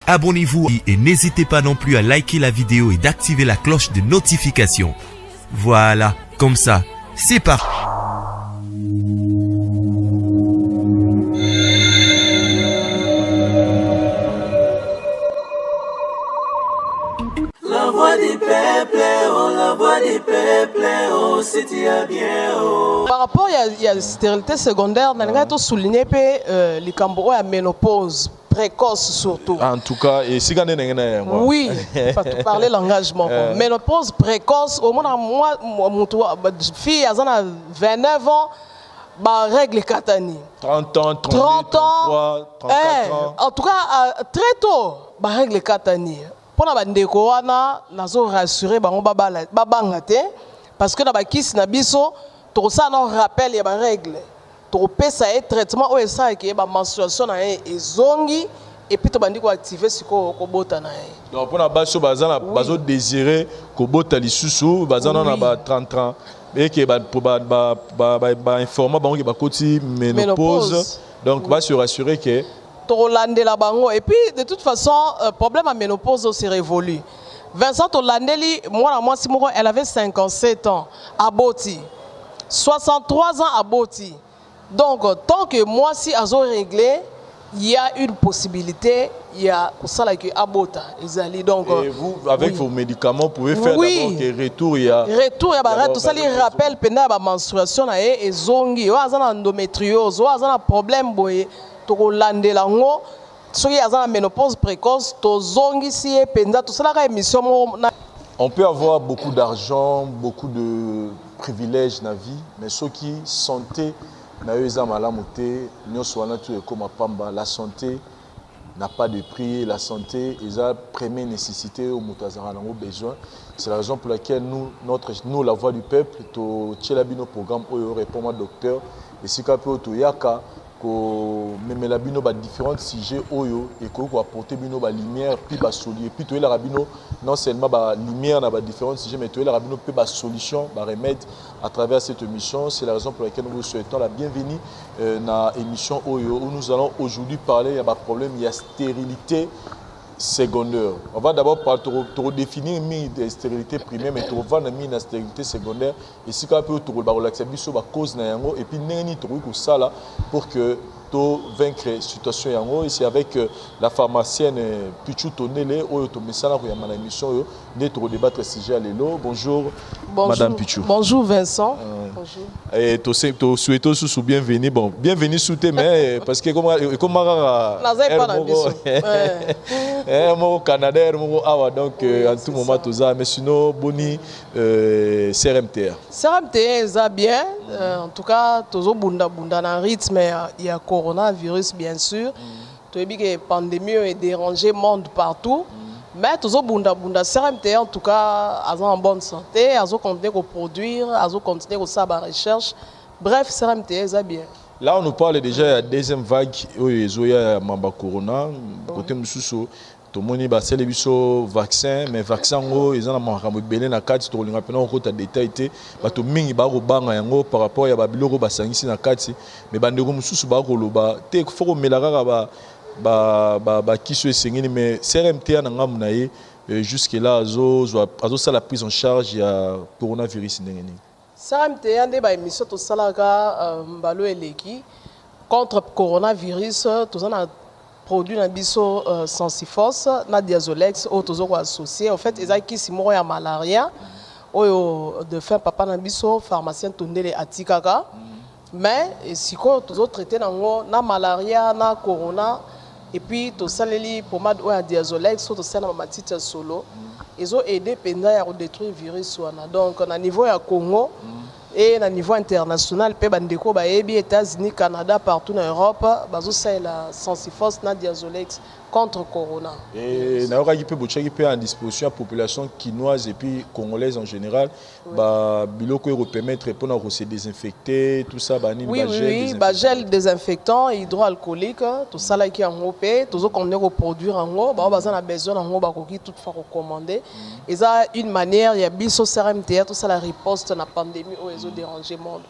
Abonnez-vous et n'hésitez pas non plus à liker la vidéo et d'activer la cloche de notification. Voilà, comme ça, c'est parti. La voix du peuple, oh, la voix du peuple, oh, c'est bien, oh. Par rapport à la stérilité secondaire, on a souligné les cambours à ménopause précoce surtout. En tout cas, et si vous oui, pas tout parler l'engagement. Ménopause précoce, au moins moi, fille à 29 ans, bah règle katani. 30 ans, 32, 30 ans, 33, 34 ans. En tout cas, très tôt, bah règle katani. Pour la bandeko wana, nazo rassurer bango babangate parce que na bakisi na biso to ça non rappel ya ba règle. To pesa et traitement o esa ki ba menstruation na ezongi et puis to bandiko activer siko ko bota na ye. Donc pour na baso bazana bazo désirer ko bota lisusu bazana na ba 30 ans et que ba informer bango ki ba koti ménopause. Donc va se rassurer que la bango. Et puis, de toute façon, problème à ménopause c'est révolu. Vincent Tolandeli, moi, elle avait 57 ans, à Boti. 63 ans à Boti. Donc, tant que moi, si à réglé, il y a une possibilité, il y a ça là que Abota. Donc, et vous, avec vos médicaments, vous pouvez faire d'abord que retour, il y a... Retour, il y a tout ça, il rappelle pendant la menstruation, et zongi, il y a endométriose, il y a un problème, ménopause précoce, on peut avoir beaucoup d'argent, beaucoup de privilèges dans la vie, mais ceux qui santé, la santé n'a pas de prix, la santé est la première nécessité au besoin. C'est la raison pour laquelle nous la voix du peuple, nous avons programme où répond au docteur, et si nous avons même la bino ba différents sujets oyo et ko apporter bino ba lumière puis ba solution puis to la rabino non seulement ba lumière na ba différents sujets mais to la rabino puis ba solution ba remède à travers cette émission. C'est la raison pour laquelle nous vous souhaitons la bienvenue na émission oyo où nous allons aujourd'hui parler ya ba problème il y a stérilité secondaire. On va d'abord définir la stérilité primaire, mais on va la stérilité secondaire. Et si on peut relaxer la cause et puis ça pour que to vaincre la situation. Ici avec la pharmacienne Pichou Tonele, où tu mets ça là, il émission, nous débattre sujet à l'élo. Bonjour, Madame Pichou. Bonjour Vincent. Bonjour. Et tu souhaites aussi bienvenue. Bon, bienvenue sous tes mains parce que comme au Canada, donc en tout moment tout ça, mais sinon boni CRMTA. CRMTA est bien. En tout cas, toujours bunda dans rythme il y a coronavirus bien sûr. Tu as vu que la pandémie est dérangé le monde partout. Mais toujours bunda CRMTA en tout cas en bonne santé, à continuer à produire, à continuer à faire la recherche. Bref, CRMTA est bien. Là, on nous parle déjà de la deuxième vague où il y a Mamba Corona. Côté Moussou, tout le monde a le vaccin, mais le vaccin, ils ont un carte, ils ont un détail, ils ont par rapport à la biloko basangi na kati, mais bandeko Moussou bakoloba, te faut melara ba kiso esengini mais CRMTA na ngamunaye jusque là azo ça la prise en charge ya coronavirus ndengeni. CRMTA nde ba émission to salaka mbalo eleki contre coronavirus to na produit na biso Sensifos na Diazolex au tozo ko associé en fait ezaki simoro ya malaria oyo de fin papa na biso pharmacien Tondele atikaka mais siko tozo traiter nango na malaria na corona et puis to saleli pomade oyo ya Diazolex to sala matite solo ils ont aidé pendant à détruire virus wana. Donc na niveau ya Congo et na niveau international pe bandeko ba ebi États-Unis, Canada, partout en Europe bazo la Sensifos na Diazolex contre corona. Et na yoka qui peut en disposition à la population quinoise et puis congolaise en général ba biloko ko permettre pour se désinfecter tout ça ba ni ba gel désinfectant hydroalcoolique tout ça là qui en opé tout qu'on est reproduire en haut ba bazana besoin en haut ba ko tout fois recommander et ça une manière il y a biso CRMTA tout ça la riposte na pandémie au réseau dérangé monde.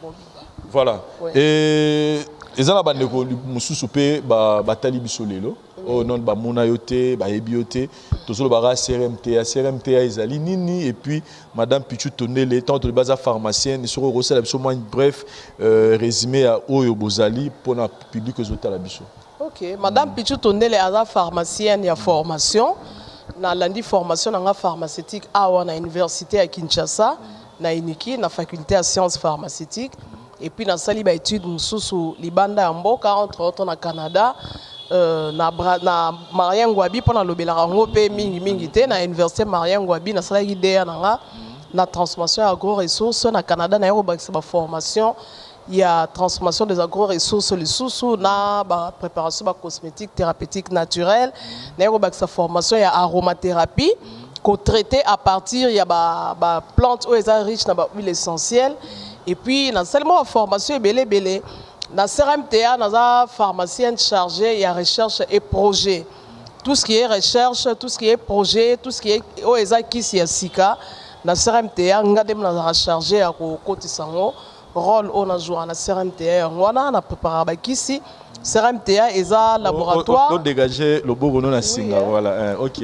Voilà. Ouais. Et eza na bandeko mosusu pe batali biso lelo o non ba mona yote ba ebiote tozolo ba CRMT ezali nini et puis madame Pichu Tondele tant de base pharmacienne sur rosela biso moins bref résumé à oyo bozali pour na public ezota la biso. OK, madame Pichu Tondele eza pharmacienne ya formation na landi formation na pharmaceutique awa na université à Kinshasa na iniki na faculté à sciences pharmaceutiques. Et puis dans sali ba étude mususu libanda ya mboka entre autres na Canada na Marien Ngouabi pendant lobela rango pe mingi te na université Marien Ngouabi na sala idée na transformation agro ressources na Canada na yo ba formation il y a transformation des agro ressources les sous na ba préparation ba cosmétique thérapeutique naturelle na yo ba formation il y a aromathérapie qu'on traiter à partir il y a ba plantes où elles riches na ba huile essentielle. Et puis, dans seulement formation belé, dans CRMTA, dans la pharmacienne chargée, il y a recherche et projet. Tout ce qui est recherche, tout ce qui est projet, tout ce qui est OESA qui s'y a sika, dans CRMTA, on a chargé à côté sango, rôle on a joué dans CRMTA, on a préparé ici. CRMTA est un laboratoire. On dégager le beau nom à Singa, voilà. OK.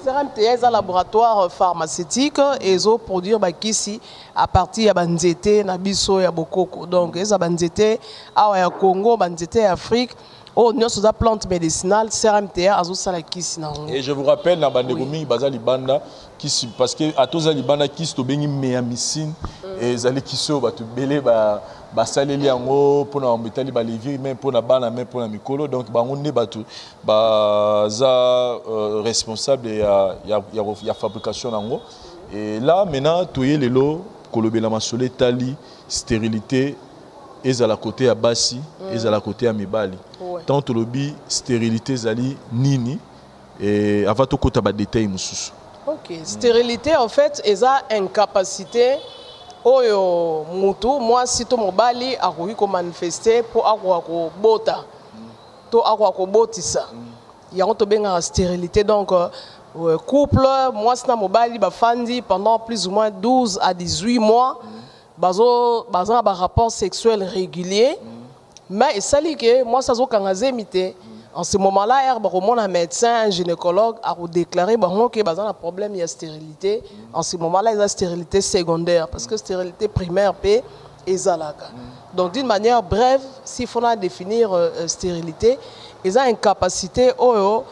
CRMTA est un laboratoire pharmaceutique et ils produisent ici à partir de banzete, nabiso ya bokoko. Donc ils ont banzete à Congo, banzete Afrique. Oh, nous sommes plantes médicinales, CRMTA a la kisi na. Et je vous rappelle na bande gomi bazali banda kisi parce que à tous les banda kisi to bengi meamicine et zali kiso ba to belé ba basaleli yango pour na mbetali ba levier même pour na bana même pour na mikolo donc bango ne batu baza responsable ya fabrication yango et là maintenant toyé lelo kolobela masole tali stérilité et à la côté à Bassi et à la côté à Mibali tant to lobi stérilité zali nini et avant to kota ba détail mususu. OK, stérilité en fait est incapacité oyo mutu moi si to mobali akoki ko manifester pour akwa bota to akwa ko botisa yango to benga stérilité donc couple moi si na mobali ba fandi pendant plus ou moins 12 à 18 mois bazo ba rapport sexuel régulier mais ça dit que moi ça zo kangaze mité en ce moment-là herbe un médecin un gynécologue a déclaré que bazan a problème il y a stérilité en ce moment-là il y a stérilité secondaire parce que stérilité primaire p ezalaka donc d'une manière brève s'il faut définir stérilité ils ont incapacité oyo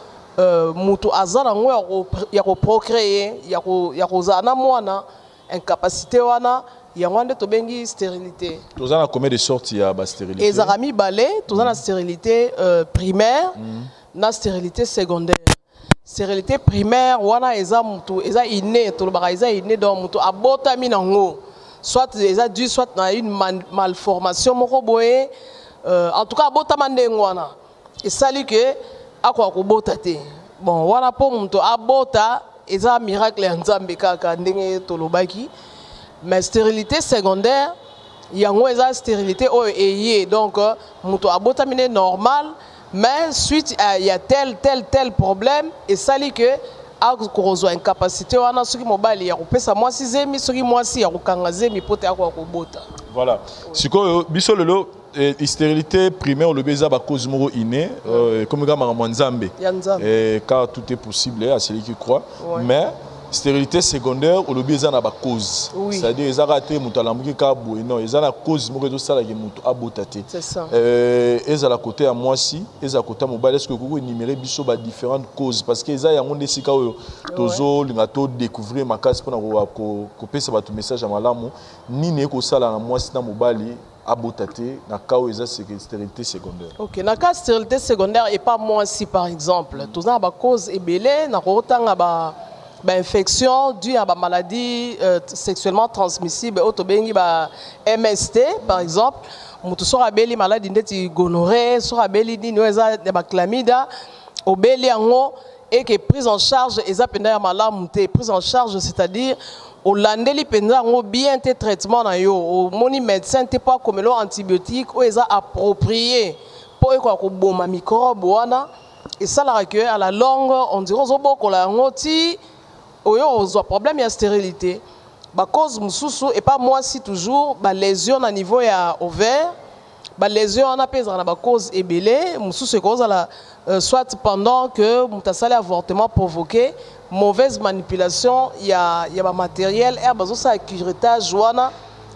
mutu azala ngo ya ko procréer ya ko zana mwana incapacité wana yango to bengi stérilité. Tous en a combien de sortes il y a ba stérilité? Les arami balé, tous en a stérilité primaire, na stérilité secondaire. Stérilité primaire wana eza mutu eza inné to ba eza inné donc mutu abota minango. Soit eza dû soit na une malformation moko boye en tout cas abota mandengo wana. Et sali que akwa ko bota te. Bon wana po mutu abota eza miracle ya Nzambe kaka ndenge to lobaki. Mais stérilité secondaire, il y a une stérilité donc muto abotamine normal, mais suite il y a tel problème et ça dit que a cause incapacité wana soki mobali ya kopesa mwasi zemi soki mwasi ya kokanga zemi pote akwa kobota. Voilà. Siko biso lelo stérilité primaire le beza ba cause moko inné comme gama Nzambe. Car tout est possible à celui qui croit, mais stérilité secondaire au lobby ezana ba cause c'est-à-dire ezaka te mutu alamuki ka boye non ezana cause moko to sala ke mutu abota te c'est ça ezala côté à mwasi ezala côté mobile est-ce que koko énumérer biso ba différentes causes parce que eza yango ndesika oyo tozo linga to découvrir makasi pona ko pesa ba to message à malamu nini ko sala na mwasi na mobali abotate na kao eza stérilité secondaire. OK, na cas stérilité secondaire et pas mwasi par exemple toza ba cause ebele na kotanga ba infection due à la maladie sexuellement transmissible autobengi ba MST par exemple mutu sora beli maladie ndeti gonorrhée sora beli ni noeza ba chlamydia obeli yango et que prise en charge eza penda ya malamu te prise en charge c'est-à-dire olandeli penda ngo bien te traitement na yo o moni médecin te pas comme lo antibiotique o eza approprié pour ko boma microbe wana et ça la que à la longue on dirait zo bokola yango ti on a problème de stérilité. Ba cause mususu et pas moi si toujours ba lésion à niveau ya ovaire ba lésion on appelle ça na cause ebelé mususu cause la soit pendant que mutasali avortement provoqué mauvaise manipulation il y a ba matériel et bazo ça curettage wana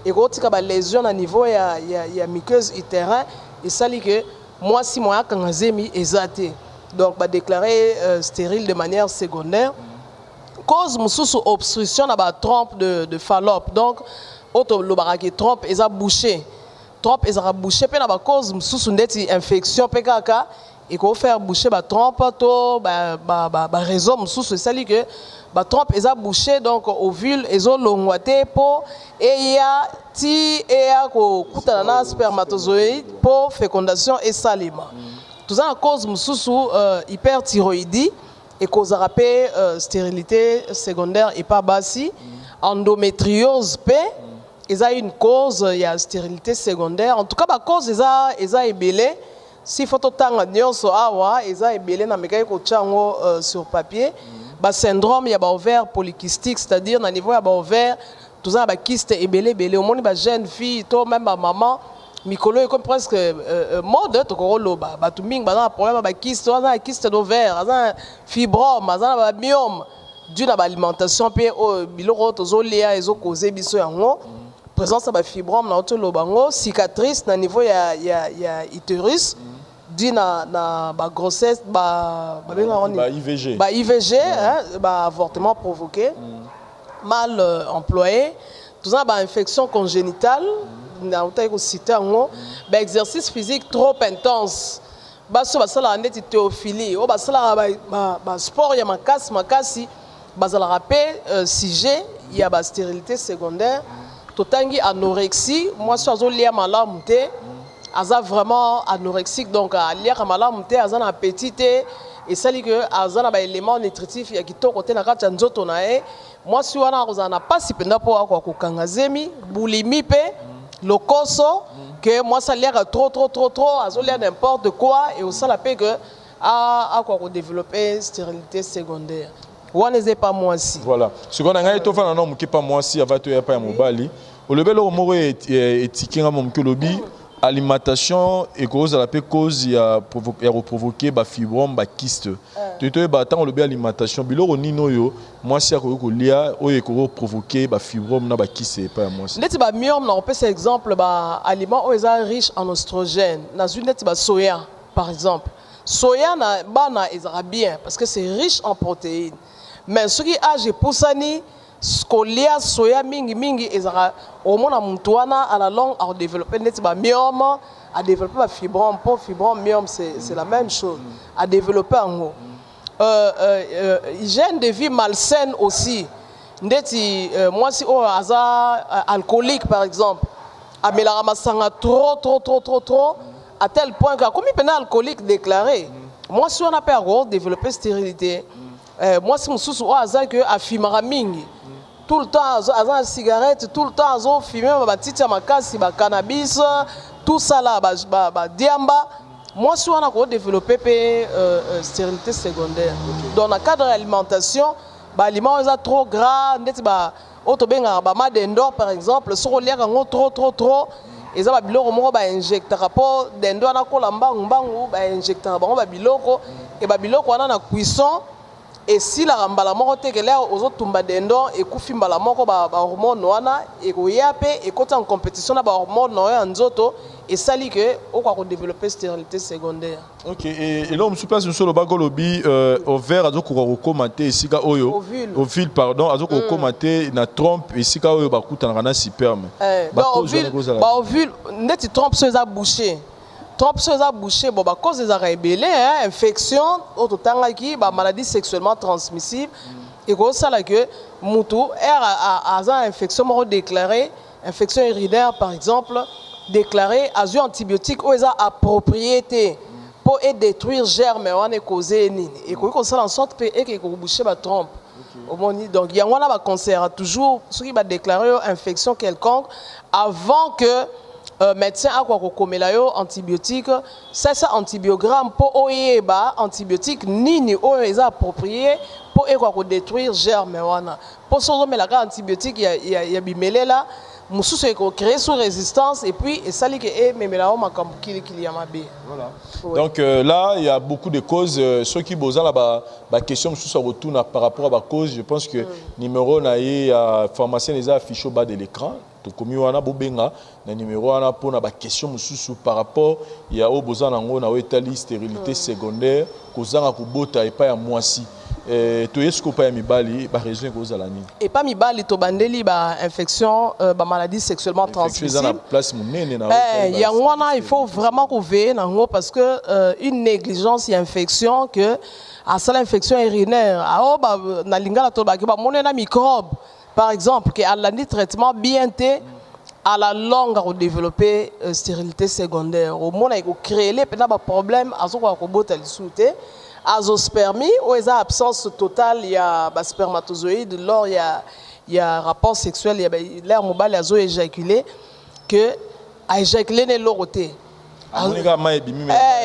et kotika ba lésion à niveau ya muqueuse utérin et ça li que moi si moi kangazemi ezate donc ba déclarer stérile de manière secondaire cause mususu obstruction na ba trompe de Fallope donc auto lo baraki trompe eza bouché trompe ezara bouché pe na ba cause mususu ndeti infection pe kaka et ko faire boucher ba trompe to ba raison mususu sali que ba trompe eza bouché donc ovule ezo longwate po et ya ti et ya ko kutana na spermatozoïde pour fécondation et salima tout ça à cause mususu hyperthyroïdie et cause rapé stérilité secondaire et pas bassi endométriose p ils a une cause il y a stérilité secondaire en tout cas ba cause eza ebelé si faut tanga nyonso awa eza ebelé na mekai ko tchango sur papier ba syndrome ya ba ovaire polycystique c'est-à-dire na niveau ya ba ovaire tout ça ba kyste ebelé au monde ba jeune fille to même ba maman mikolo est comme presque mode to ko loba ba tu ming ba na problème ba kyste d'ovaire za fibrome za ba myome dû na ba alimentation pe biloko to zo lia ezo causer biso yango présence de fibrome na auto lobango cicatrice na niveau ya utérus dit na ba grossesse ba IVG hein, ba avortement provoqué mal employé tout ça ba infection congénitale na auto ko citer ngo ba exercice physique trop intense ba so ba sala ndeti théophilie o ba sala ba sport ya makasi bazala rappel sujet il y a ba stérilité secondaire totangi anorexie moi so azolia malamu te aza vraiment anorexique donc alia malamu te aza na appétit te et sali que aza na ba élément nutritif ya kitoko te na kati nzoto na e moi si wana aza na pasi penda po akwa kokanga zemi bulimi pe lokoso que moi ça l'air trop azolia n'importe quoi et au sala pe que akwa ko développer stérilité secondaire wana n'est pas moi si voilà ce qu'on a ngaya to fana non pas moi si ava to ya pa ya mobali o lebelo moko etikinga mon lobi alimentation et cause la cause ya provoquer ba fibrome ba kyste to ba tant le alimentation biloko nino yo moi si ko lia o ko provoquer ba fibrome na ba kyste pas moi si ndeti ba myome na opesa exemple ba aliment o eza riche en oestrogène na ndeti ba soya par exemple soya na bana ezara bien parce que c'est riche en protéines mais ce qui âge poussani scolia soya mingi ezara au moins na à la longue à développer net ba myome à développer ba fibrome pour fibrome myome c'est la même chose à développer en haut hygiène de vie malsaine aussi ndeti moi si o aza alcoolique par exemple amelara masanga trop à tel point que comme il alcoolique déclaré moi si on a pas développer stérilité moi si mususu o aza que afimara mingi tout le temps aza cigarette tout le temps azo fumer ba titi makasi ba cannabis tout ça là ba diamba moi si on a développer stérilité secondaire dans le cadre de l'alimentation ba aliment est trop gras ndeti ba otobenga ba madendo par exemple so lia kango trop eza ba biloko moko ba injecteur rapport dendo na ko lambangu ba injecteur bango ba biloko et ba biloko wana na cuisson et si la rambala moko tekele ozo tumba dendo et kufi mbala moko ba hormone wana et ko yape et kota en compétition na ba hormone no ya nzoto et sali que o ko développer stérilité secondaire. OK et là on se place sur le bagolobi ovaire azoko ko commenter sika oyo ovule pardon azoko ko commenter na trompe et sika oyo ba kutana na sperme. Ovule neti trompe so za bouché. Trompe so za bouché bon ba cause des rebelle hein infection auto tangaki ba maladie sexuellement transmissible et ko sala que mutu a infection mo déclaré infection urinaire par exemple déclaré azu antibiotique ou eza approprié pour détruire germes wana causer nini et ko sala en sorte que ko boucher ba trompe donc il y a un conseil toujours ceux qui va déclarer infection quelconque avant que médecin a quoi komela yo antibiotique c'est ça antibiogramme pour oyeba antibiotique nini o eza approprié pour détruire germes wana pour so melaka antibiotique ya bimelela mosusu créer sous résistance et puis et sali que et memela o makambo kili ya mabe. Voilà. Ouais. Donc là, il y a beaucoup de causes. Ceux qui posent la question sur retour par rapport à la cause, je pense que numéro na pharmacien les a affiché au bas de l'écran. Donc comme on a bobenga, le numéro on a pour la question par rapport il y a au besoin na étali stérilité secondaire, kozanga kubota et pas ya moisi. To est-ce que pas mibali ba raison cause la ni. Et pas mibali to bandeli ba infection ba maladie sexuellement transmissible. Place munene na. Il faut vraiment veiller nango parce que une négligence et infection que à ça l'infection urinaire a ba na lingala to ba ke ba monena microbe par exemple que à l'année traitement bien té à la longue à développer stérilité secondaire au monde il créer les problèmes à ce qu'on a bota le souté azospermie ou les absence totale il y a spermatozoïde lors il y a rapport sexuel il y a l'air mobile azo éjaculé que a éjaculé ne l'oroté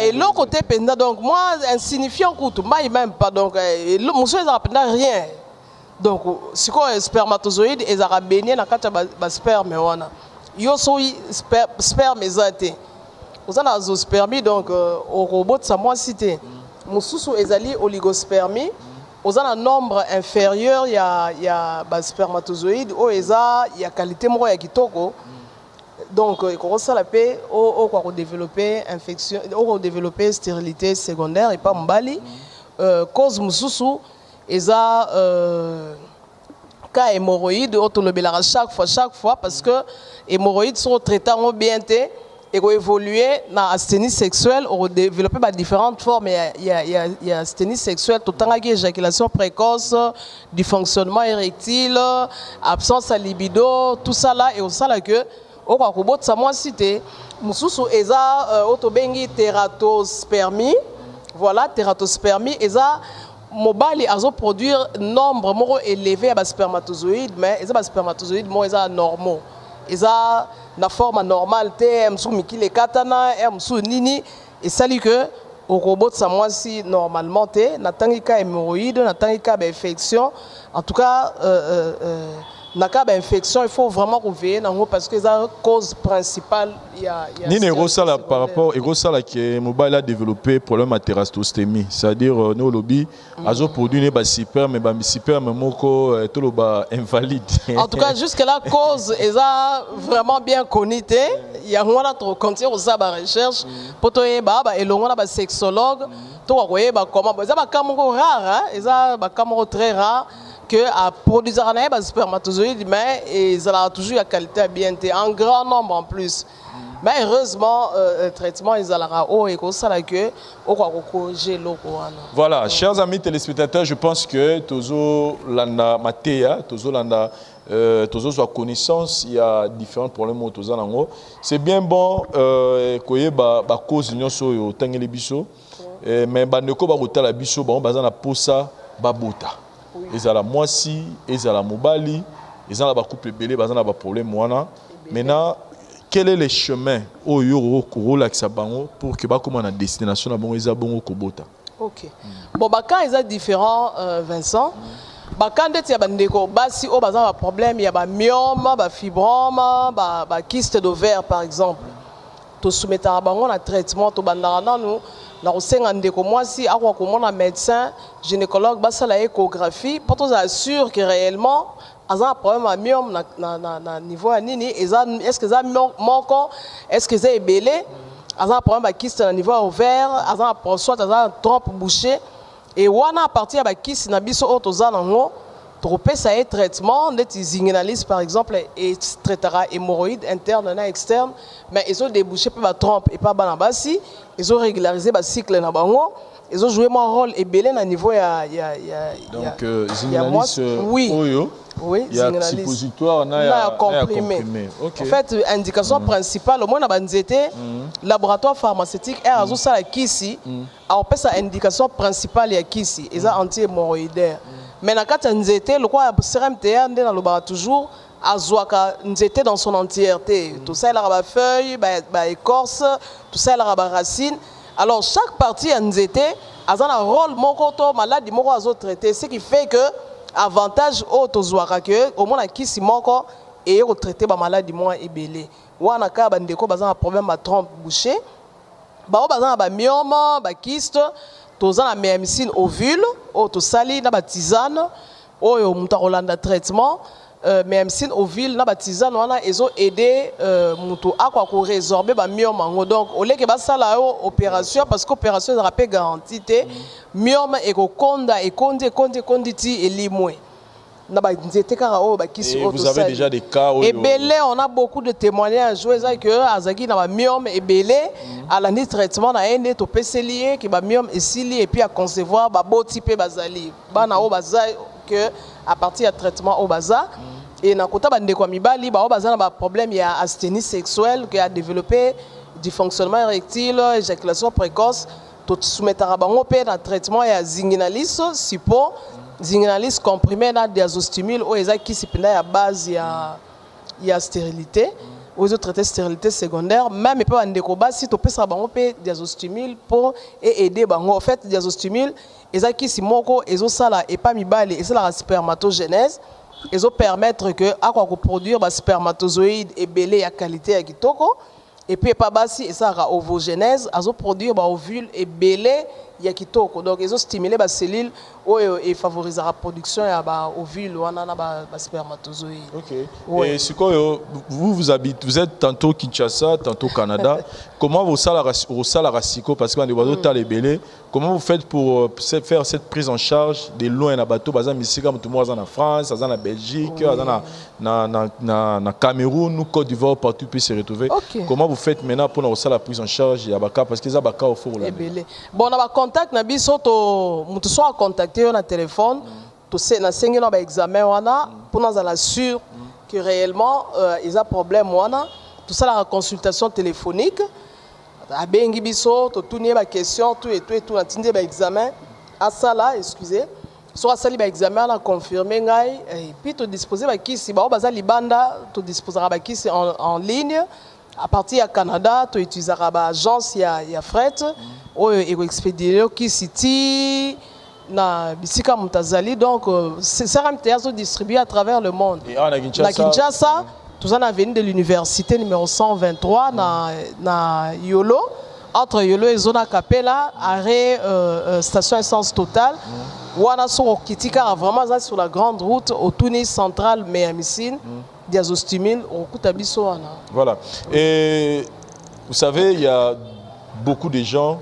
et l'autre côté pendant donc moi insignifiant coûte même pas donc monsieur ça pendant rien donc si quoi spermatozoïde et ça baigné na kata ba sperme wana yo so sperme ezate ozana azospermie donc au robot ça moi cité mususu ezali oligospermie ozana nombre inférieur il y a ba spermatozoïde o eza il y a qualité moko ya kitoko donc il commence à la paix au quoi développer infection au développer stérilité secondaire et pas mbali cause mususu eza cas hémorroïde autolobélara chaque fois parce que hémorroïdes sont traités bien et ont évolué dans l'asthénie sexuelle, ont développé différentes formes. Il y a asthénie sexuelle, tout le temps éjaculation précoce, dysfonctionnement érectile, absence à libido, tout ça là et au ça là que au Kakobot ça moi cité mususu eza autobengi tératospermie, voilà tératospermie eza mobile azo produire nombre moro élevé à spermatozoïdes mais eza spermatozoïdes mo eza normaux eza na forme normale te msu mikile katana msu nini et sali que au robot ça moi si normalement te na tangika hémorroïde na tangika infection en tout cas na cas d'infection il faut vraiment veiller parce que c'est la cause principale il y a Nini Rosala par rapport et Rosala qui est mobile a développé problème à térastostémie c'est-à-dire nos lobby azo produit ne ba super mais ba super moko tout le ba invalide en tout cas jusque là cause est vraiment bien connue il y a on a trop continuer aux ba recherche pour to ba elongo na ba sexologue to ko ba comment ça ba kamoko rare ça ba kamoko très rare que à produire un spermatozoïde mais ils ont toujours la qualité bien en grand nombre en plus mais heureusement le traitement ils ont et comme ça là que au quoi corriger l'eau voilà chers amis téléspectateurs je pense que tozo landa matéa tozo landa tozo soit connaissance il y a différents problèmes au tozo nango c'est bien bon koye ba cause nyonso yo tangeli biso mais ba ndeko ba kotala biso ba bazana posa ba bota ils ont la moisi, ils ont la mobali, ils ont la couple belé, ils ont la problème wana. Maintenant, quel est le chemin au yoro pour que ba comme na destination na bon ils ont bon kobota. OK. Bon ba quand ils ont différents Vincent. Ba quand il y a bandeko basi o bazana problème, il y a ba myome, ba fibrome, ba kyste d'ovaire par exemple. To soumettre à bango na traitement to bandana nous na kosenga ndeko mwasi akwa komona médecin gynécologue basala échographie pour nous assurer que réellement azan problème à myome na niveau ya nini est-ce que ça moko est-ce que ça est belé azan problème à kyste na niveau ovaire azan soit azan trompe bouchée et wana à partir ya kyste na biso otoza nango tropé ça est traitement des zinginalise par exemple et traitera hémorroïde interne et externe mais ils ont débouché par la trompe et pas banabasi ils ont régularisé le cycle na bango ils ont joué mon rôle et belé na niveau donc zinginalise oyo oui il y a suppositoire na comprimé en fait indication principale au moins na banzete laboratoire pharmaceutique et azo ça kisi on peut sa indication principale ya kisi ils ont anti-hémorroïdaire mais na kata nzete le quoi CRMTA ndé na loba toujours azwaka nzete dans son entièreté tout ça il a ba feuille ba écorce tout ça il a ba racine alors chaque partie ya nzete azana rôle moko to maladie moko azo traiter ce qui fait que avantage au tozwaka que au moins kisi moko et au traiter ba maladie moins ébélé wana ka ba ndeko baza un problème à trompe bouchée ba baza ba myome ba kyste toza na méamycine ovule o to sali na ba tisane oyo muta rolanda traitement méamycine ovule na ba tisane wana ezo aider muto akwa ko résorber ba myome ngo donc au lieu que ba sala yo opération parce que opération ça rappelle garantie te myome e ko konda e kondi ti elimwe. Vous avez déjà des cas où... Et belé, on a beaucoup de témoignages. Que Azaki n'a myome et belé, à l'année traitement, on a un éto PCLIE qui va myome et sili et puis à concevoir beau type bazali. Bana au bazar que à partir du traitement au bazar et na kota bande kwa mibali ba au bazar na problème il y a asthénie sexuelle qui a développé du fonctionnement érectile, éjaculation précoce. Tout soumettre à bango pe na traitement il y a zinguinalis, sipo Zingalis comprimé na diazostimule ou eza qui sipenda ya base ya stérilité ou autres traités stérilité secondaire même pas ndeko basi to pesa bango pe diazostimule pour aider bango en fait diazostimule eza qui si moko ezo sala et pas mibale et c'est la spermatogénèse ezo permettre que akwa ko produire ba spermatozoïde et belé ya qualité ya kitoko et puis pas basi et ça ra ovogénèse azo produire ba ovule et belé ya kitoko donc ils ont stimulé les cellules et favoriser la production ya ba ovule wana na ba spermatozoïde. OK. Ouais. Et sikoyo vous êtes tantôt Kinshasa, tantôt Canada. Comment vous salara siko parce que on doit ta les belé. Comment vous faites pour faire cette prise en charge des loin na bateau bazan misika mutu mo en France, en Belgique, na Cameroun, nous Côte d'Ivoire partout peut se retrouver. Okay. Comment vous faites maintenant pour la prise en charge ya baka parce que ça baka au fond là. Bon on a contact na biso to mutu so contacter na téléphone to se na sengi na ba examen wana pour nous la sûr que réellement ils a problème wana tout ça la consultation téléphonique a bengi biso to tourner ba question tout na tindi ba examen à ça là excusez soit sali ba examen na confirmer ngai et puis to disposer ba kisi ba baza libanda to disposera ba kisi en ligne à partir du Canada to utilisera ba agence ya fret oyo eko expédier kisi ti na bisika mutazali donc c'est ça sont distribué à travers le monde. Et na Kinshasa tout ça na avenue de l'université numéro 123 na Yolo entre Yolo et Zona Capella arrêt station essence Total wana so kitika vraiment ça sur la grande route au Tunis central méamycine diazostimule au kutabiso wana. Voilà. Et vous savez il y a beaucoup de gens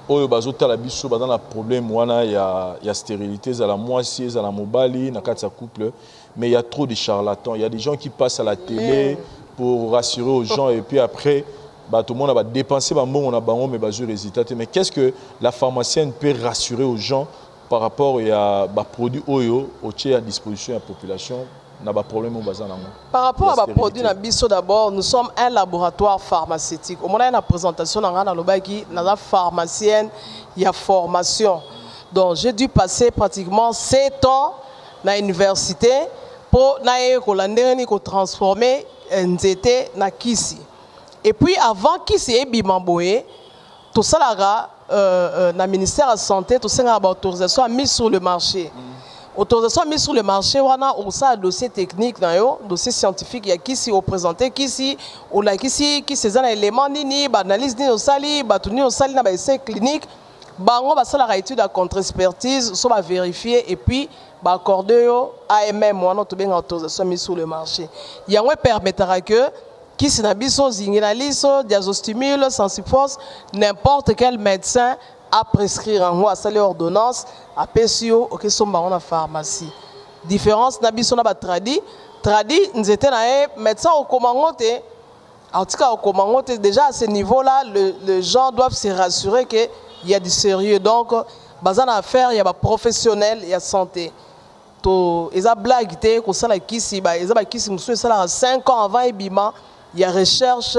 oyo bazotala biso dans la problème wana il y a stérilité za la moitié za la mobali na kati ya couple mais il y a trop de charlatans il y a des gens qui passent à la télé pour rassurer aux gens et puis après tout le monde va dépenser ba mbongo na bango mais bazui résultat mais qu'est-ce que la pharmacienne peut rassurer aux gens par rapport à ba produit oyo au tient à disposition de la population. Par rapport à nos produits, d'abord, nous sommes un laboratoire pharmaceutique. Au moment de la présentation, nous avons pharmacienne, il y a formation. Donc, j'ai dû passer pratiquement 7 ans à l'université pour transformer NZT na Kisi. Et puis, avant Kisi et Bimamboé, tout ça, le ministère de la Santé, tout ça, a autorisation à mise sur le marché. Autorisation mise sur le marché, on a un dossier technique, dossier scientifique, il y a qui s'y représenté, qui s'y ces éléments, analyse, na essai clinique, on va faire la étude à contre-expertise, on va vérifier et puis accorder AMM, on a une autorisation mise sur le marché. Il y a un permettra que qui s'y nabiso, zinguinalis, diazostimule, sensiforce, n'importe quel médecin à prescrire en haut à saler ordonnance à PSO au que sommes en pharmacie. Différence nabiso na ba tradi nous étions médecin au commandote en tout cas au commandote déjà à ce niveau là les gens doivent se rassurer que il y a du sérieux donc bazana affaire il y a ba professionnel il y a santé to eza blague té ko sala kisi ba eza ba kisi musu sala 5 ans avant ebima il y a recherche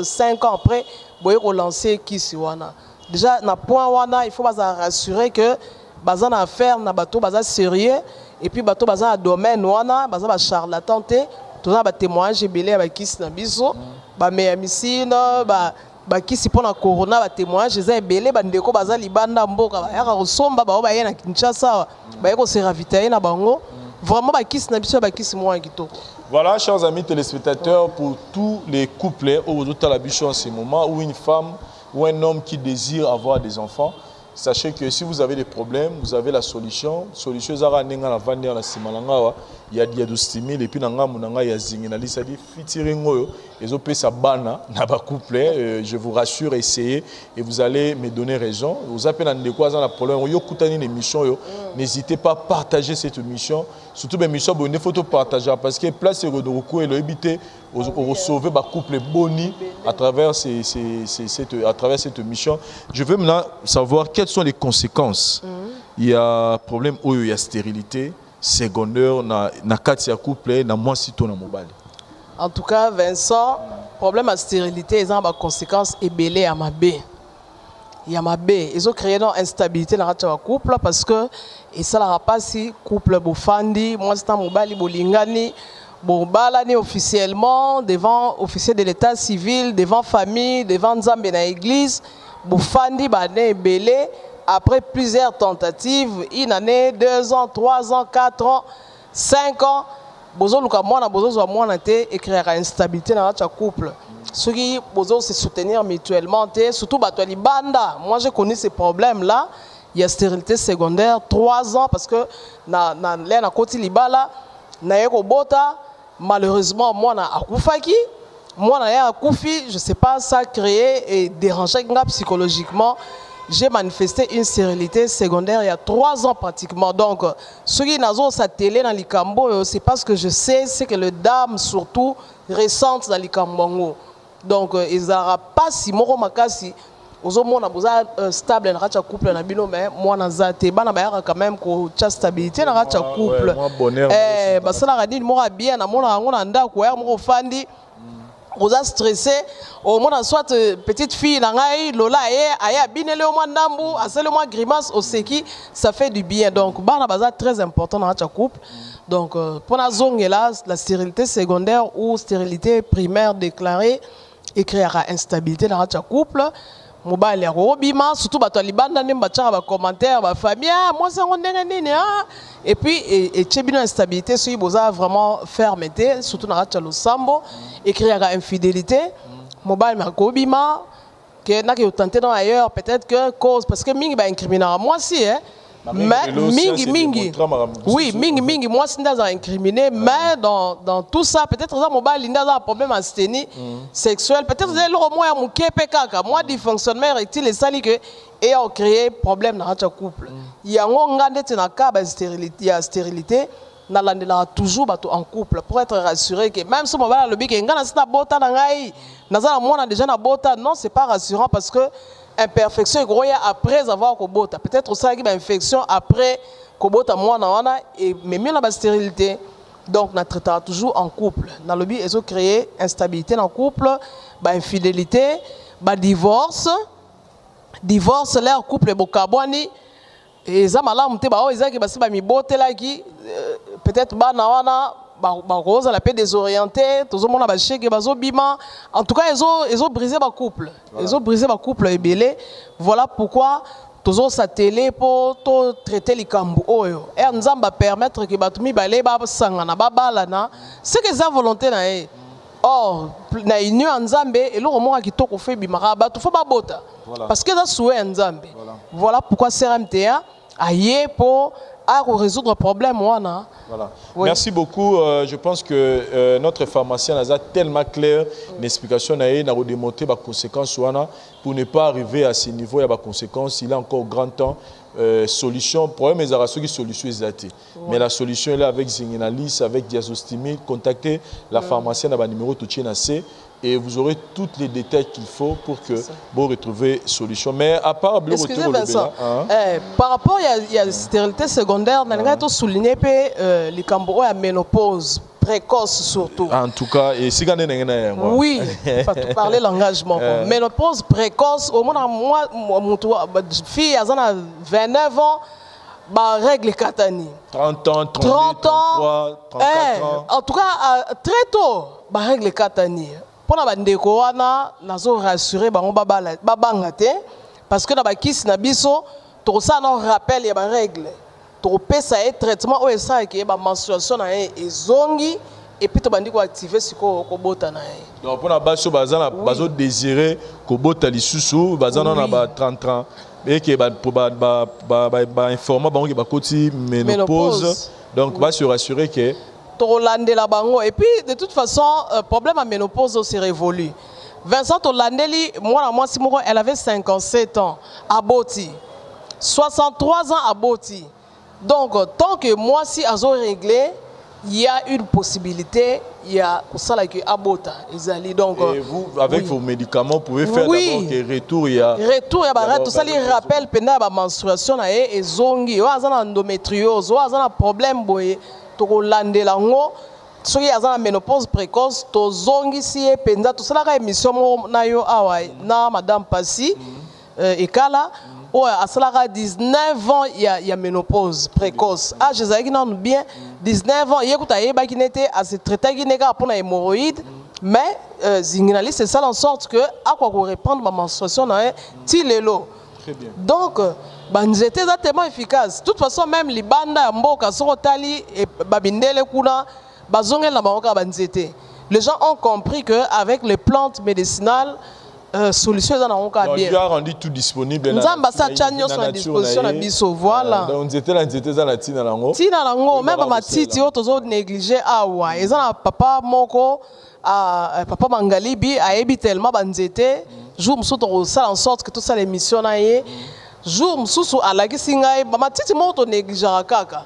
5 ans après boye ko lancer kisi wana. Déjà, na point wana, il faut rassurer que bazan affaire na bateau bazan sérieux et puis bateau bazan domaine wana bazan ba charlatan te tout ça ba témoignage belé ba kisi na biso ba méamycine ba kisi pona corona ba témoignage za belé ba ndeko bazan libanda mboka ba yaka kosomba ba yena Kinshasa ba yeko se ravitailler na bango vraiment bakisi na biso bakisi moi kitoko. Voilà, chers amis téléspectateurs, pour tous les couples au en ce moment, où une femme ou un homme qui désire avoir des enfants, sachez que si vous avez des problèmes, vous avez la solution. Solution, il y a diadostimil et puis il y a zinginali, c'est-à-dire fitiringo, et zo sa bana, naba couple, je vous rassure, essayez et vous allez me donner raison. Vous appelez dans quoi dans la problème, yo koutani une émission, n'hésitez pas à partager cette émission, surtout mes missions, il faut partager parce que place et recours et le éviter au sauver ba couple boni à travers cette mission. Je veux maintenant savoir quelles sont les conséquences. Il y a problème où il y a stérilité secondaire na kati ya couple na moi sito na mobile. En tout cas, Vincent, problème à stérilité, ils ont des conséquences ébélées à ma baie. Il y a ma baie. Ils ont créé une instabilité dans le couple parce que et ça n'a pas si couple bofandi, moi c'est un mobile bolingani, bobalani officiellement devant officier de l'état civil, devant famille, devant Nzambe na église, bofandi bané ébélé. Après plusieurs tentatives, une année, 2 ans, 3 ans, 4 ans, 5 ans, bozo luka mwana bozo zo mwana te et créer instabilité dans notre couple. Ceux qui bozo se soutenir mutuellement te, surtout batoli banda. Moi j'ai connu ces problèmes là. Il y a stérilité secondaire 3 ans parce que na koti libala na yeko bota malheureusement moi na akufaki. Moi na ya akufi, je sais pas, ça a créé et dérangé psychologiquement. J'ai manifesté une stérilité secondaire il y a 3 ans pratiquement. Donc, ceux qui n'ont pas télé dans les Cambo, c'est parce que je sais, c'est que les dames surtout ressentent dans les Cambongo. Donc, ils n'ont pas si moro makasi. Aux hommes, on a besoin stable dans le couple, mais moi, on a quand même une stabilité dans le couple. Parce que la moi bien, on a fandi. Vous êtes stressé, au moins soit petite fille, Lola, aya binele au moins ndambu, seulement grimace au seki, ça fait du bien. Donc, bana baza très important dans notre couple. Donc, pour la zone là, la stérilité secondaire ou stérilité primaire déclarée, et créera instabilité dans notre couple. Mobile ya robima, surtout bato libanda ne batcha ba commentaire ba famille, moi c'est on nini et puis et tchebino instabilité, si vous avez vraiment fermeté, surtout dans le sambo. Écrire à infidélité, mobile makobima, que n'a que tenté dans ailleurs, peut-être que cause, parce que mingi ba incriminer moi si hein, mais mingi, oui mingi moi si n'a incriminé, mais dans tout ça peut-être ça mobile il a un problème asthénie sexuelle, peut-être c'est au moins mon kepeka, moi dysfonctionnement érectile et ça que et a créé problème dans notre couple. Il y a un ngande tena cas ba stérilité, ya stérilité. Na landela toujours en couple pour être rassuré que même si on va le bique ngana sita bota na ngai nazala mona déjà na bota non c'est pas rassurant parce que imperfection est groya après avoir ko bota peut-être ça qui ba infection après ko bota mona wana et mais mieux la stérilité donc na traitera toujours en couple na lobby ils ont créé instabilité dans le couple ba infidélité ba divorce leur couple bokabwani et ça malamu te ba o ezaki basi ba mibotela ki peut-être bana wana ba rose la paix désorienté tout le monde a chèque bazo bima en tout cas ils ont brisé ba couple voilà. Ils ont brisé ba couple et belé voilà pourquoi toujours sa télé pour traiter les cambo oyo et nzamba permettre que batumi balé ba sangana ba balana c'est que ça volonté na e or na union nzambe et le moment qui toko fait bimara ba tout faut ba bota parce que ça souhait nzambe voilà pourquoi CRMTA aillé pour résoudre le problème. Voilà. Oui. Merci beaucoup. Je pense que notre pharmacien a tellement clair l'explication n'a démontré les conséquences pour ne pas arriver à ce niveau. Il y a des conséquences. Il a encore grand temps. Solution. Problème est à qui solution est mais la solution est là avec Zinginalis, avec Diazostimil. Contactez la pharmacienne à numéro Touchénassé. Et vous aurez tous les détails qu'il faut pour que vous retrouviez solution. Mais à part le retour Vincent, par rapport il y a stérilité secondaire, on a souligné que les Cambodgiens à ménopause précoce surtout. En tout cas, et si vous avez oui, pas parler l'engagement. Ménopause précoce, au moins moi, fille à 29 ans. Bah, règle katani 30 ans, 32, 33, 34 ans. En tout cas, très tôt, bah, règle katani. Pour la bandeko wana, nazo rassurer bango babanga te parce que na bakisi na biso to ça non rappel ya ba règle. topesa ye traitement oyo esalaki ye menstruation na ye ezongi et puis tobandi koactive sikoyo kobota na ye. Donc mpona baso bazodésire kobota lisusu baza na ba 30 et que informa bango ke bakoti ménopause. Donc va se rassurer que tolandela bango et puis de toute façon problème à ménopause aussi révolu. Vincent Tolandeli, moi si elle avait 57 ans à Boti, 63 ans à Boti. Donc tant que moi si azo réglé, il y a une possibilité, il y a ça là que abota ezali donc et vous avec vos médicaments vous pouvez faire d'abord que retour il y a tout ça les rappelle pendant la menstruation na e ezongi o azana endométriose o azana problème boye to landela ngo soki azana ménopause précoce to zongi si e penza tout ça la émission na yo awa na madame Passy ekala o asalaka 19 ans il y a ménopause précoce ah je sais que non bien 19 ans yekuta yebaki nete a se traiter ki neka pour na hémorroïde mais zinginali c'est ça en sorte que à quoi répondre ma menstruation na ti lelo. Très bien. Donc banzete est tellement efficace de toute façon même libanda mboka sokotali et babindele kuna bazongela na bango banzete. Les gens ont compris que avec les plantes médicinales solution dans on cas bien. Tu as rendu tout disponible nous avons ça chanyo sur la disposition na biso voilà. Donc nzete za na tina lango. Tina lango même ba matiti o tozo négliger awa ezana papa moko papa Mangalibi a ebi tellement banzete jour musu to ça en sorte que tout ça l'émission na ye jour musu alaki singa ba matiti mo to négliger kaka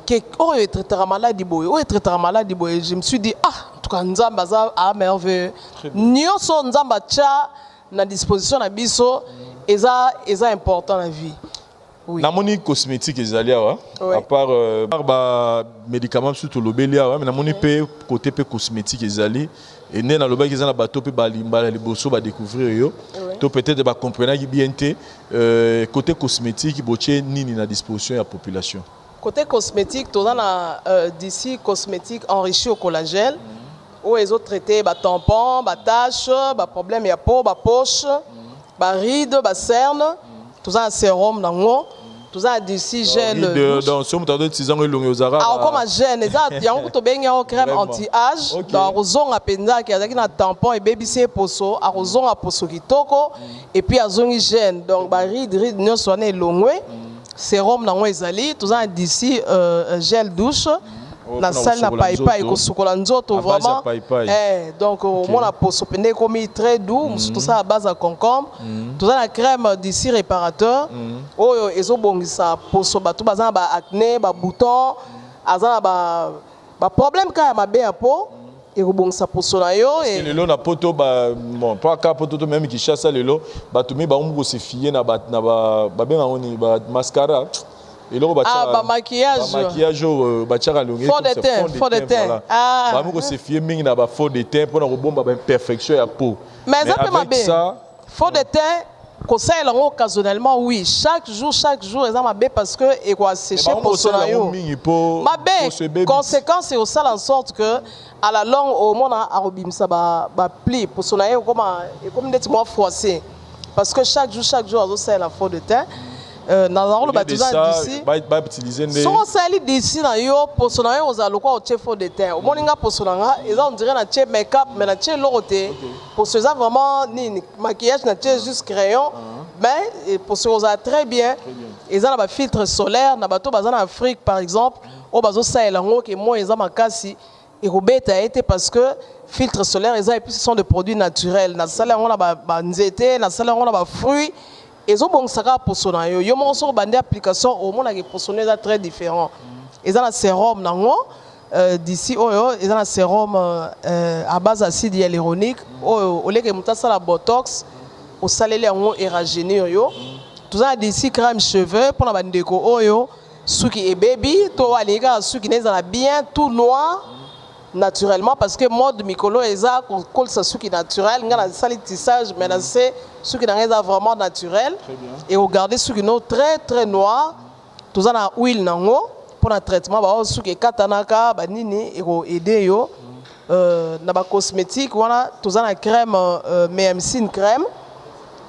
que oyo traitera maladie boy oyo traitera maladie boy je me suis dit ah en tout cas nzamba za a merveilleux nyonso nzamba cha na disposition na biso eza important la vie. Oui. Namoni cosmétique ezali awa à part ba médicaments surtout lobeli awa mais namoni pe côté pe cosmétique ezali et né na lobaki ezana bato pe balimba liboso ba découvrir yo to peut-être ba comprendre ki bien té côté cosmétique boche nini na disposition ya population. Côté cosmétique to na d'ici cosmétique enrichi au collagène où ils ont traité ba tampon, ba tache, ba problème ya peau, ba poche, ba ride, ba cerne, tout ça sérum nango, tout ça d'ici gel. Donc si on t'a dit 6 ans longue aux arabes. Ah comme gel, ça il y a un to benga crème anti-âge, dans rozon a penza qui a na tampon et baby c'est poso, a rozon a poso kitoko et puis a zongi gel. Donc ba ride non soné longue, sérum nango ezali, tout ça d'ici gel douche. La salle n'a pas été kosukola nzoto vraiment donc moi la poso pende comme très doux tout ça à base de concombre tout ça la crème d'ici réparateur oyo ezobongisa poso bato bazana ba acné ba bouton azana ba problème ka mabe ya peau et rebongisa poso na yo et lelo na poto ba bon pas ka poto to même qui chasse lelo bato mi ba umbo se fier na ba benga oni ba mascara. Et là, maquillage. Fond de teint. Ah. C'est fier na ba fond de teint pour na robomba ba perfection ya peau. Mais ça fond de teint conseil là occasionnellement oui chaque jour ils ont mabé parce que et quoi sécher pour cela yo. Mabé conséquence c'est au ça en sorte que à la longue au monde a robimsa ba pli pour cela yo comme des mois froissé parce que chaque jour ils ont la fond de teint. Dans le bâtiment d'ici, sont sali d'ici na yo posona yo za lokwa o chefo de teint. Au moninga posona ils ont dirait na che make-up mais na che loroté. Pour ce ça vraiment ni maquillage na che juste crayon mais pour ce ça très bien. Ils ont ba filtre solaire na bato bazana Afrique par exemple, o bazo sa elango que moi ils ont makasi et robeta a été parce que filtre solaire ils ont et puis ce sont des produits naturels. Na sala on a ba nzete, na sala on a ba fruits. Ils ont bon saga pour son ayo. Yo mon so bande application au monde qui pour son très différent. Ils ont un sérum nango d'ici oyo, ils ont un sérum à base d'acide hyaluronique au lieu que mutasa la botox au salélé en et rajeunir yo. Tout ça d'ici crème cheveux pour la bande déco oyo, suki et baby, to alega suki n'est bien tout noir. Naturellement parce que mode mikolo eza colle sa suki naturel ngana sali tissage mais là c'est suki n'a vraiment naturel et regardez suki no très très noir tout ça na huile nango pour un traitement ba suki katanaka ba nini et aider yo na ba cosmétique wana tout ça na crème MMC crème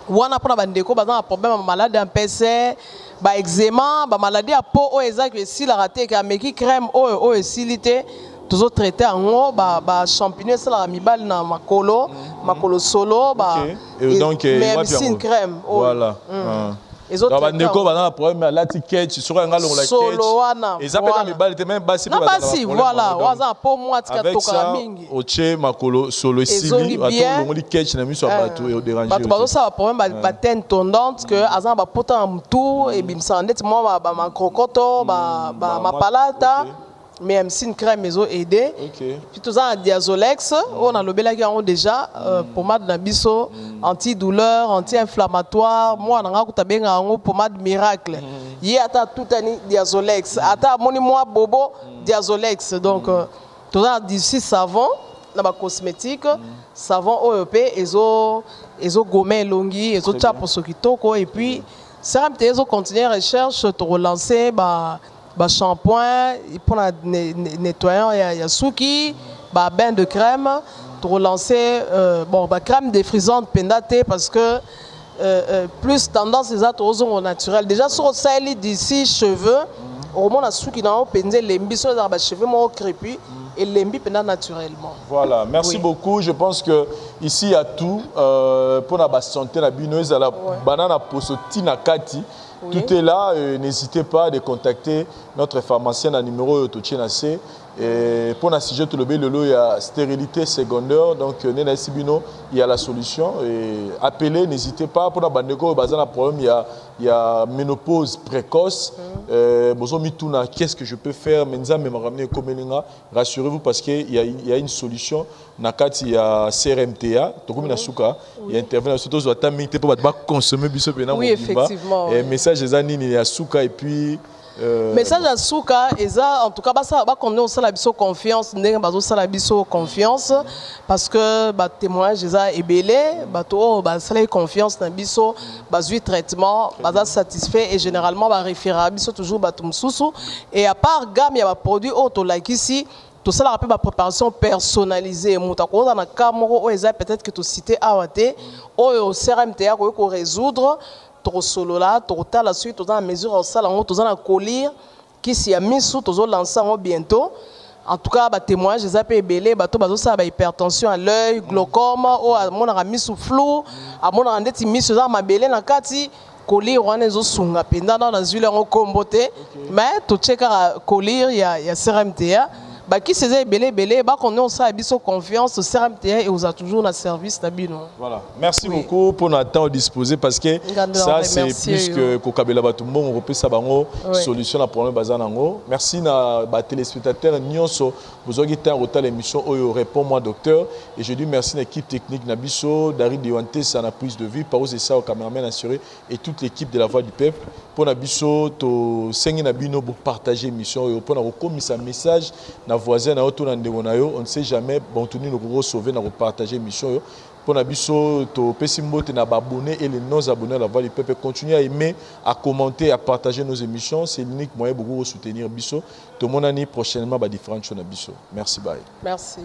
wana pour na bandeko ba na problème malade en PC ba eczéma ba maladie à peau o eza que si la raté ka meki crème o esilité toujours traité en ba champignon ça la mibal na makolo solo ba et donc même si une crème voilà donc bandeko bana problème à la ticket sur un galon la quête et ça peut même balle même basse na basi voilà waza po moi tika toka mingi oche makolo solo simi bato ngoli quête na miso bato et déranger bato bazo ça problème ba ten tendance que azan ba pota mtu et bimsa net moi ba makrokoto ba mapalata mais MC une crème ils ont aidé. Puis tout ça en Diazolex, on a lobé là qui ont déjà pommade nabiso antidouleur, anti-inflammatoire. Moi on a encore bien un pommade miracle. Hier ata tout année Diazolex, ata moni moi bobo Diazolex. Donc tout ça d'ici savon, na ba cosmétique, savon OEP, ils ont gommé longi, ils ont chapo sokitoko et puis ça ils ont continué recherche pour relancer ba shampoing pour nettoyant il y a souki ba bain de crème pour relancer bon ba crème défrisante pendate parce que plus tendance les autres aux naturel déjà sur ça d'ici cheveux au moins la souki dans penze lembi sur les cheveux mo crépus et lembi pendant naturellement. Voilà, merci beaucoup. Je pense que ici il y a tout pour la santé la binoise la banane posoti na kati. Tout est là, n'hésitez pas à contacter notre pharmacien à numéro Tochenase. Et pour un sujet tout le lot, il y a stérilité secondaire, donc il y a la solution. Et appelez, n'hésitez pas. Pour la bandeko, problème, il y a ménopause précoce. Qu'est-ce que je peux faire? Rassurez-vous parce qu'il y a une solution. Il y a CRMTA, il y a intervention surtout pour consommer. Oui, effectivement. Et message des années, il y a Souka et puis. Message à Souka, en tout cas, ça va qu'on ait aussi la confiance, confiance, parce que témoignage est ébélé, ça a confiance dans biso, traitement, satisfait et généralement référé biso toujours et à part gamme il y a produit auto like ici. Tout ça rappelle ma préparation personnalisée. Peut-être que tu citais AWT, au CRMTA, pour résoudre. Solo là, total la suite, dans la mesure où ça, dans la collier qui s'y a mis sous, tous lancé bientôt. En tout cas, témoignage, j'ai appelé belé, ça hypertension à l'œil, glaucome, ou à mon ami sous flou, à mon ami mis sur ma belé na kati, collier ou un sunga pendant dans la huile en comboté, mais tout check à collier, il y a CRMTA. Qui s'est belé, qu'on a ça confiance au CRMTA et vous a toujours un service d'abino. Voilà. Merci beaucoup pour notre temps disposé parce que ça c'est plus que Kokabela Batumbo, on repère ça solution à problème bazanango. Merci na téléspectateurs nyonso vous avez été en l'émission Oyo répond moi docteur et je dis merci à l'équipe technique Nabiso, David Diwanté ça na prise de vue, Paro c'est ça au caméraman assuré et toute l'équipe de la Voix du Peuple pour Nabiso to sengi nabino pour partager l'émission et pour na rekomisa message voisin autour on ne sait jamais bon tourner le gros sauver na partager mission pour na biso to pesimbo te na abonner et les non abonnés à la Voix du Peuple continuer à aimer à commenter à partager nos émissions c'est l'unique moyen pour soutenir biso tout mon année prochainement différentes choses na biso merci bye merci.